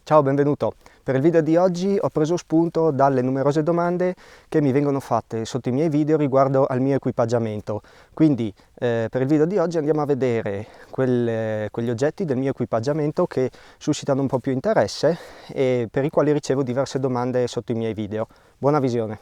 Ciao, benvenuto. Per il video di oggi ho preso spunto dalle numerose domande che mi vengono fatte sotto i miei video riguardo al mio equipaggiamento. Quindi per il video di oggi andiamo a vedere quegli oggetti del mio equipaggiamento che suscitano un po' più interesse e per i quali ricevo diverse domande sotto i miei video. Buona visione!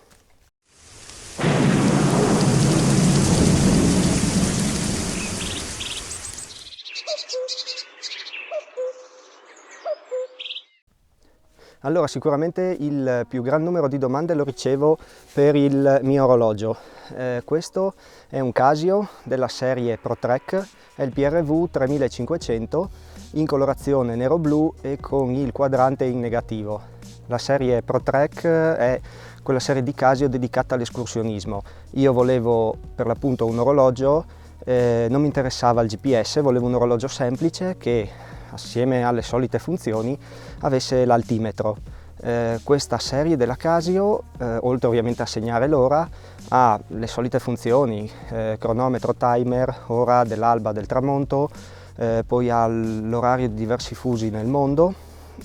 Allora, sicuramente il più gran numero di domande lo ricevo per il mio orologio. Questo è un Casio della serie ProTrek, è il PRV 3500 in colorazione nero-blu e con il quadrante in negativo. La serie ProTrek è quella serie di Casio dedicata all'escursionismo. Io volevo per l'appunto un orologio, non mi interessava il GPS, volevo un orologio semplice che assieme alle solite funzioni avesse l'altimetro. Questa serie della Casio, oltre ovviamente a segnare l'ora, ha le solite funzioni, cronometro, timer, ora dell'alba, del tramonto, poi ha l'orario di diversi fusi nel mondo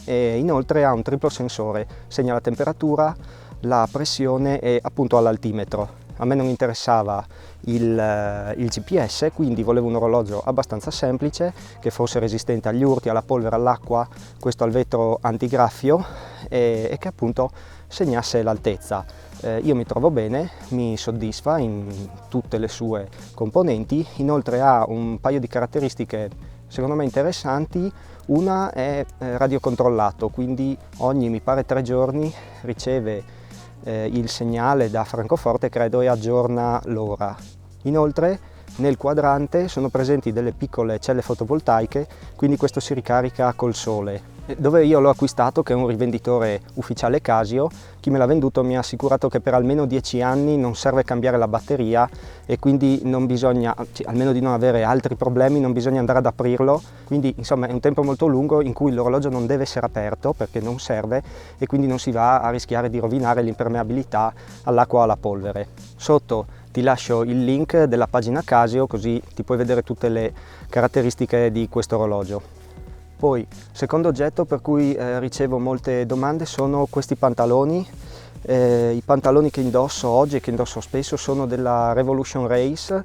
e inoltre ha un triplo sensore, segna la temperatura, la pressione e appunto all'altimetro. A me non interessava il GPS, quindi volevo un orologio abbastanza semplice, che fosse resistente agli urti, alla polvere, all'acqua, questo al vetro antigraffio e che appunto segnasse l'altezza. Io mi trovo bene, mi soddisfa in tutte le sue componenti, inoltre ha un paio di caratteristiche secondo me interessanti. Una è radiocontrollato, quindi ogni mi pare 3 giorni riceve il segnale da Francoforte, credo, e aggiorna l'ora. Inoltre nel quadrante sono presenti delle piccole celle fotovoltaiche, quindi questo si ricarica col sole. Dove io l'ho acquistato, che è un rivenditore ufficiale Casio, chi me l'ha venduto mi ha assicurato che per almeno 10 anni non serve cambiare la batteria e quindi non bisogna, almeno di non avere altri problemi, non bisogna andare ad aprirlo. Quindi insomma è un tempo molto lungo in cui l'orologio non deve essere aperto perché non serve e quindi non si va a rischiare di rovinare l'impermeabilità all'acqua o alla polvere. Sotto ti lascio il link della pagina Casio, così ti puoi vedere tutte le caratteristiche di questo orologio. Poi, secondo oggetto per cui ricevo molte domande sono questi pantaloni. I pantaloni che indosso oggi e che indosso spesso sono della Revolution Race,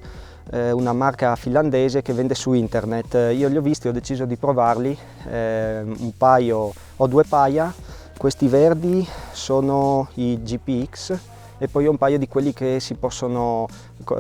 una marca finlandese che vende su internet. Io li ho visti, ho deciso di provarli, ho 2 paia. Questi verdi sono i GPX e poi ho un paio di quelli che si possono,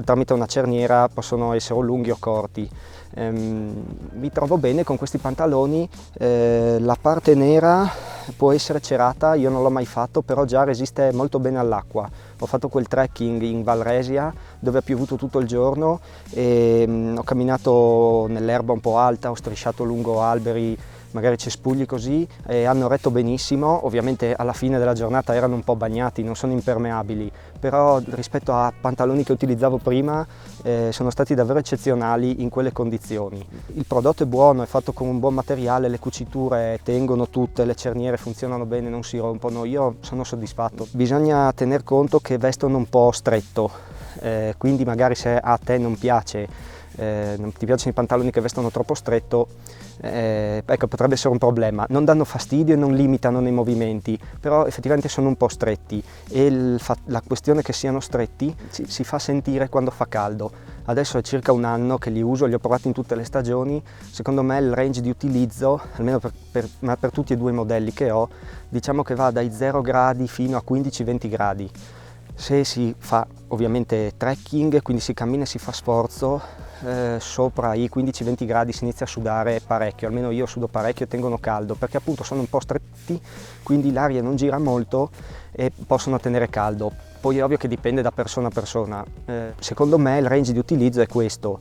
tramite una cerniera, possono essere o lunghi o corti. Mi trovo bene con questi pantaloni, la parte nera può essere cerata, io non l'ho mai fatto, però già resiste molto bene all'acqua. Ho fatto quel trekking in Valresia dove ha piovuto tutto il giorno e ho camminato nell'erba un po' alta, ho strisciato lungo alberi, magari cespugli così, e hanno retto benissimo. Ovviamente alla fine della giornata erano un po' bagnati, non sono impermeabili, però rispetto a pantaloni che utilizzavo prima sono stati davvero eccezionali in quelle condizioni. Il prodotto è buono, è fatto con un buon materiale, le cuciture tengono tutte, le cerniere funzionano bene, non si rompono, io sono soddisfatto. Bisogna tener conto che vestono un po' stretto, quindi magari se a te non ti piacciono i pantaloni che vestono troppo stretto, ecco, potrebbe essere un problema. Non danno fastidio e non limitano nei movimenti, però effettivamente sono un po' stretti e la questione che siano stretti si fa sentire quando fa caldo. Adesso è circa un anno che li uso, li ho provati in tutte le stagioni. Secondo me il range di utilizzo, almeno per tutti e 2 i modelli che ho, diciamo che va dai 0 gradi fino a 15-20 gradi. Se si fa ovviamente trekking, quindi si cammina e si fa sforzo, sopra i 15-20 gradi si inizia a sudare parecchio, almeno io sudo parecchio e tengono caldo, perché appunto sono un po' stretti, quindi l'aria non gira molto e possono tenere caldo. Poi è ovvio che dipende da persona a persona. Secondo me il range di utilizzo è questo.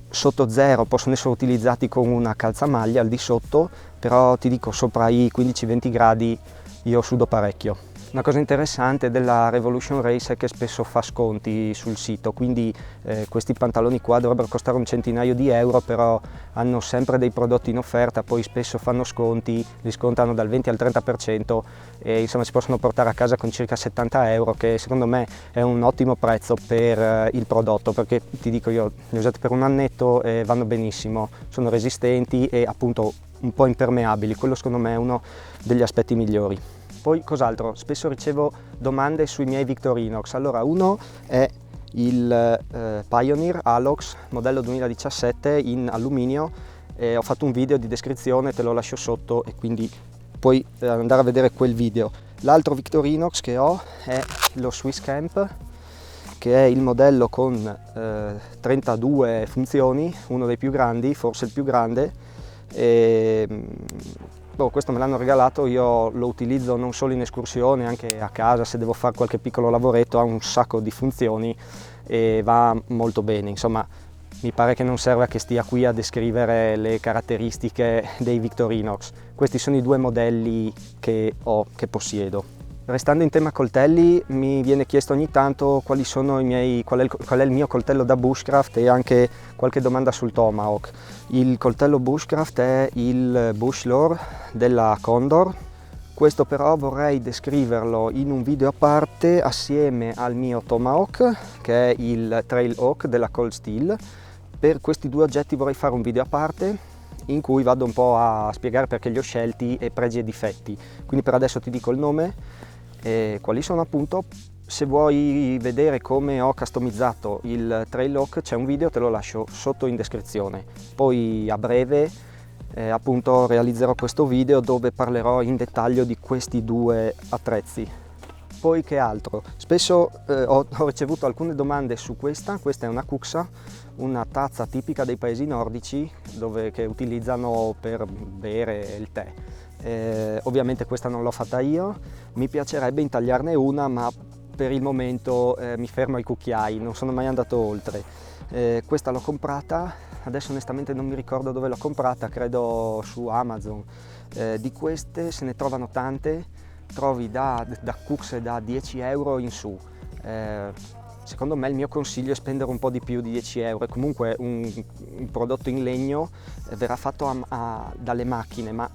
Sotto 0 possono essere utilizzati con una calzamaglia, al di sotto, però ti dico sopra i 15-20 gradi io sudo parecchio. Una cosa interessante della Revolution Race è che spesso fa sconti sul sito, quindi questi pantaloni qua dovrebbero costare un centinaio di euro, però hanno sempre dei prodotti in offerta, poi spesso fanno sconti, li scontano dal 20 al 30% e insomma si possono portare a casa con circa 70 euro, che secondo me è un ottimo prezzo per il prodotto, perché ti dico io li ho usati per un annetto e vanno benissimo, sono resistenti e appunto un po' impermeabili. Quello secondo me è uno degli aspetti migliori. Poi cos'altro? Spesso ricevo domande sui miei Victorinox. Allora, uno è il Pioneer Alox modello 2017 in alluminio, ho fatto un video di descrizione, te lo lascio sotto e quindi puoi andare a vedere quel video. L'altro Victorinox che ho è lo Swiss Camp, che è il modello con 32 funzioni, uno dei più grandi, forse il più grande. Questo me l'hanno regalato, io lo utilizzo non solo in escursione, anche a casa se devo fare qualche piccolo lavoretto, ha un sacco di funzioni e va molto bene. Insomma, mi pare che non serva che stia qui a descrivere le caratteristiche dei Victorinox. Questi sono i due modelli che possiedo. Restando in tema coltelli, mi viene chiesto ogni tanto qual è il mio coltello da bushcraft e anche qualche domanda sul Tomahawk. Il coltello bushcraft è il Bushlore della Condor. Questo però vorrei descriverlo in un video a parte assieme al mio Tomahawk, che è il Trailhawk della Cold Steel. Per questi due oggetti vorrei fare un video a parte in cui vado un po' a spiegare perché li ho scelti e pregi e difetti. Quindi per adesso ti dico il nome e quali sono appunto. Se vuoi vedere come ho customizzato il Trailhawk c'è un video, te lo lascio sotto in descrizione. Poi a breve appunto realizzerò questo video dove parlerò in dettaglio di questi due attrezzi. Poi che altro? Spesso ho ricevuto alcune domande su questa è una Cuxa, una tazza tipica dei paesi nordici che utilizzano per bere il tè. Ovviamente questa non l'ho fatta io, mi piacerebbe intagliarne una, ma per il momento mi fermo ai cucchiai, non sono mai andato oltre. Questa l'ho comprata, adesso onestamente non mi ricordo dove l'ho comprata, credo su Amazon. Di queste se ne trovano tante, trovi da Cuxe da 10 euro in su. Secondo me il mio consiglio è spendere un po' di più di 10 euro. Comunque un prodotto in legno verrà fatto dalle macchine, ma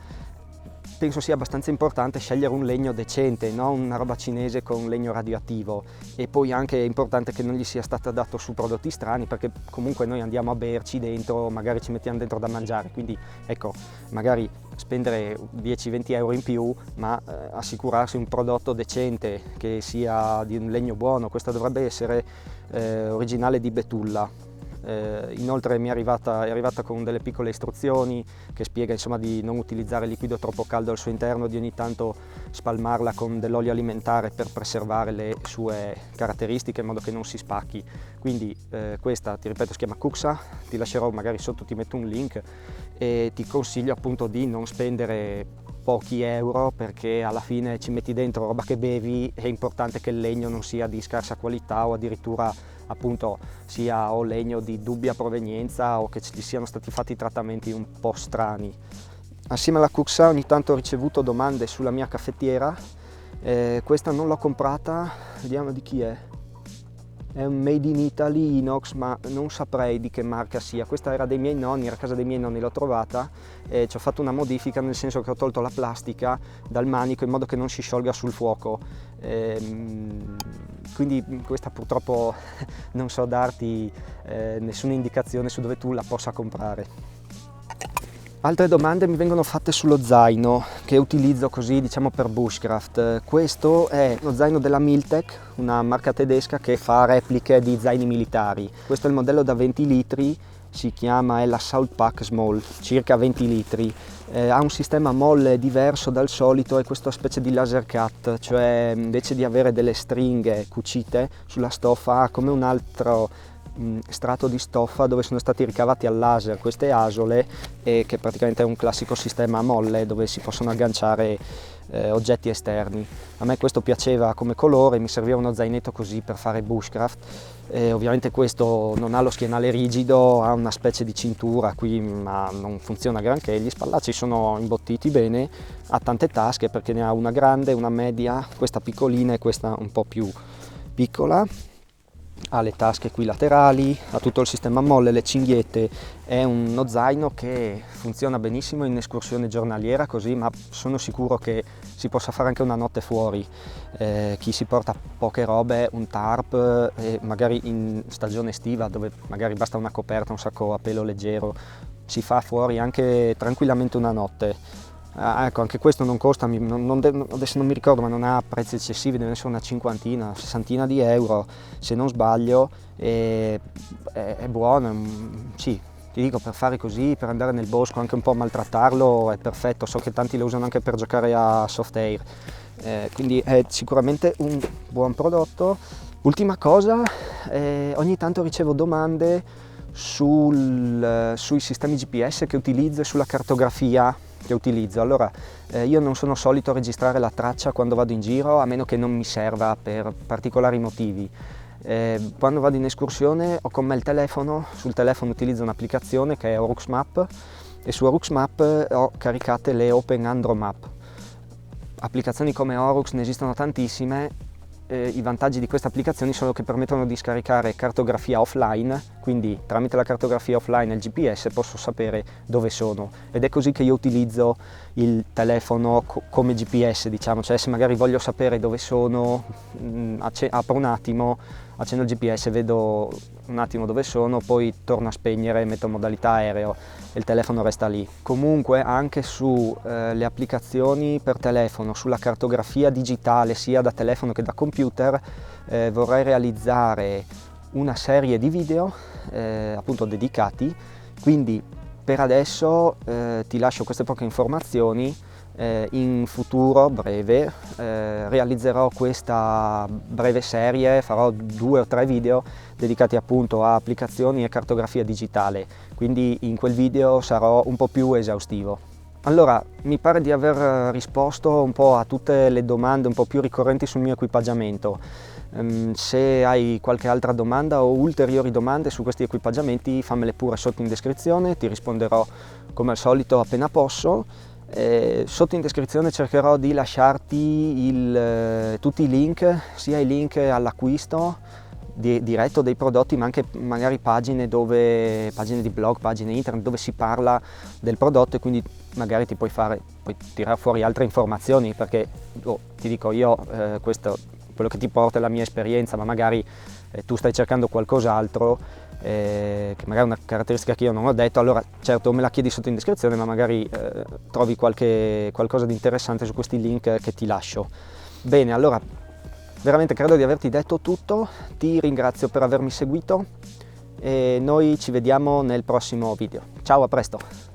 penso sia abbastanza importante scegliere un legno decente, non una roba cinese con legno radioattivo. E poi anche è importante che non gli sia stato dato su prodotti strani, perché comunque noi andiamo a berci dentro, magari ci mettiamo dentro da mangiare, quindi ecco, magari spendere 10-20 euro in più, ma assicurarsi un prodotto decente che sia di un legno buono. Questa dovrebbe essere originale di Betulla. Inoltre è arrivata con delle piccole istruzioni che spiega insomma di non utilizzare liquido troppo caldo al suo interno, di ogni tanto spalmarla con dell'olio alimentare per preservare le sue caratteristiche in modo che non si spacchi. Quindi questa, ti ripeto, si chiama Cuxa, ti lascerò magari sotto, ti metto un link, e ti consiglio appunto di non spendere pochi euro, perché alla fine ci metti dentro roba che bevi, è importante che il legno non sia di scarsa qualità o addirittura appunto sia o legno di dubbia provenienza o che ci siano stati fatti trattamenti un po' strani. Assieme alla Cuxa ogni tanto ho ricevuto domande sulla mia caffettiera, questa non l'ho comprata, vediamo di chi è un Made in Italy inox, ma non saprei di che marca sia. Questa era dei miei nonni, era a casa dei miei nonni, l'ho trovata e ci ho fatto una modifica, nel senso che ho tolto la plastica dal manico in modo che non si sciolga sul fuoco. Quindi questa purtroppo non so darti nessuna indicazione su dove tu la possa comprare. Altre domande mi vengono fatte sullo zaino che utilizzo così, diciamo, per bushcraft. Questo è lo zaino della Miltech, una marca tedesca che fa repliche di zaini militari. Questo è il modello da 20 litri, è l'Assault Pack Small, circa 20 litri. Ha un sistema molle diverso dal solito, è questa specie di laser cut, cioè invece di avere delle stringhe cucite sulla stoffa ha come un altro strato di stoffa dove sono stati ricavati al laser queste asole, e che praticamente è un classico sistema a molle dove si possono agganciare oggetti esterni. A me questo piaceva come colore, mi serviva uno zainetto così per fare bushcraft. Ovviamente questo non ha lo schienale rigido, ha una specie di cintura qui, ma non funziona granché. Gli spallacci sono imbottiti bene, ha tante tasche perché ne ha una grande, una media, questa piccolina e questa un po' più piccola. Ha le tasche qui laterali, ha tutto il sistema molle, le cinghiette. È uno zaino che funziona benissimo in escursione giornaliera così, ma sono sicuro che si possa fare anche una notte fuori. Chi si porta poche robe, un tarp, magari in stagione estiva dove magari basta una coperta, un sacco a pelo leggero, si fa fuori anche tranquillamente una notte. Ecco, anche questo non costa, adesso non mi ricordo, ma non ha prezzi eccessivi, deve essere una cinquantina, una sessantina di euro se non sbaglio, e è buono, sì, ti dico, per fare così, per andare nel bosco, anche un po' maltrattarlo, è perfetto. So che tanti lo usano anche per giocare a soft air, quindi è sicuramente un buon prodotto. Ultima cosa, ogni tanto ricevo domande sui sistemi GPS che utilizzo e sulla cartografia che utilizzo. Allora, io non sono solito registrare la traccia quando vado in giro, a meno che non mi serva per particolari motivi. Quando vado in escursione ho con me il telefono, sul telefono utilizzo un'applicazione che è Orux Map, e su Orux Map ho caricate le Open Andro Map. Applicazioni come Orux ne esistono tantissime. I vantaggi di queste applicazioni sono che permettono di scaricare cartografia offline, quindi tramite la cartografia offline e il GPS posso sapere dove sono, ed è così che io utilizzo il telefono come GPS, diciamo, cioè se magari voglio sapere dove sono, apro un attimo, accendo il GPS, vedo un attimo dove sono, poi torno a spegnere, metto in modalità aereo e il telefono resta lì. Comunque anche su le applicazioni per telefono, sulla cartografia digitale sia da telefono che da computer, vorrei realizzare una serie di video appunto dedicati, quindi per adesso ti lascio queste poche informazioni. In futuro breve realizzerò questa breve serie, farò 2 o 3 video dedicati appunto a applicazioni e cartografia digitale, quindi in quel video sarò un po' più esaustivo. Allora, mi pare di aver risposto un po' a tutte le domande un po' più ricorrenti sul mio equipaggiamento. Se hai qualche altra domanda o ulteriori domande su questi equipaggiamenti, fammele pure sotto in descrizione, ti risponderò come al solito appena posso. Sotto in descrizione cercherò di lasciarti tutti i link, sia i link all'acquisto diretto dei prodotti, ma anche magari pagine di blog, pagine internet dove si parla del prodotto, e quindi magari puoi tirare fuori altre informazioni, perché ti dico io, questo quello che ti porta è la mia esperienza, ma magari tu stai cercando qualcos'altro, che magari è una caratteristica che io non ho detto. Allora certo, me la chiedi sotto in descrizione, ma magari trovi qualcosa di interessante su questi link che ti lascio. Bene, allora veramente credo di averti detto tutto, ti ringrazio per avermi seguito e noi ci vediamo nel prossimo video. Ciao, a presto!